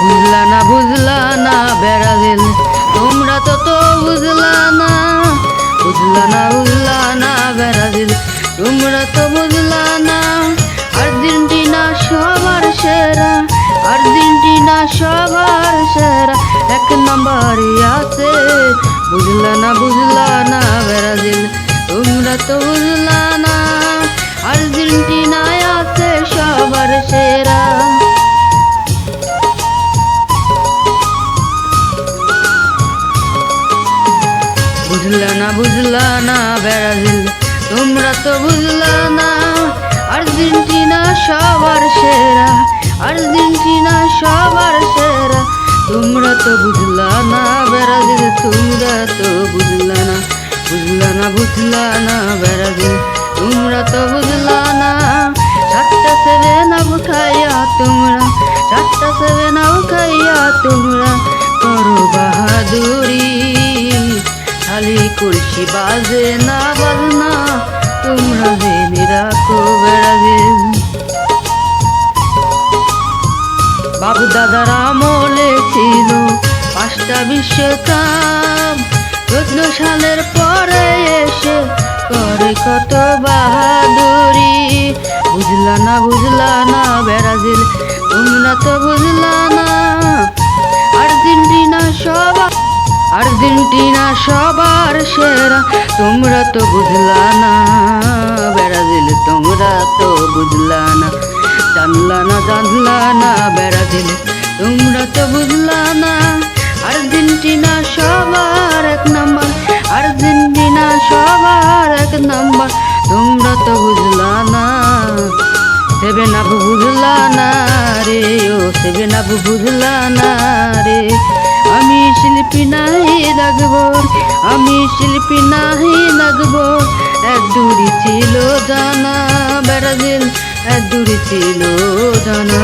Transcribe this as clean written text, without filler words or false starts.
বুঝলা না ব্রাজিল, তোমরা তো বুঝলা না ব্রাজিল, তোমরা তো বুঝলা না। আর্জেন্টিনা সবার সেরা, আর্জেন্টিনা সবার সেরা, এক নম্বরে আছে। বুঝলা না ব্রাজিল, তোমরা তো বুঝলা না। আর্জেন্টিনায় আছে সবার সেরা। বুঝলা না ব্রাজিল, তোমরা তো বুঝলা না। আর্জেন্টিনা সবার সেরা, আর্জেন্টিনা সবার সেরা, তোমরা তো বুঝলা না ব্রাজিল, তোমরা তো বুঝলা না ব্রাজিল, তোমরা তো বুঝলা না। 7টা 7 আপ খাইয়া তোমরা, 7টা 7 আপ খাইয়া তোমরা করো বাহাদুরি। খালি কলসি বাজে না বাজনা, তোমরা জেনে রাখো ব্রাজিল। বাবু দাদার আমলে ছিল 5টা বিশ্বকাপ, 14 সালের পরে এসে করে কত বাহাদুরি। বুঝলা না ব্রাজিল, তোমরা তো বুঝলা না। আর্জেন্টিনা সবার সেরা, তোমরা তো বুঝলা না ব্রাজিল, তোমরা তো বুঝলা না। জানলা না ব্রাজিল, তোমরা তো বুঝলা না। আর্জেন্টিনা সবার এক নম্বর, আর্জেন্টিনা সবার এক নম্বর, তোমরা তো বুঝলা না। 7 আপ বুঝলা না রে, ও 7 আপ বুঝলা না রে। আমি শিল্পী নাহি লাগবো, আমি শিল্পী নাহি লাগবো। এক দূরি ছিল জানা ব্রাজিল, এক দূরি ছিল জানা।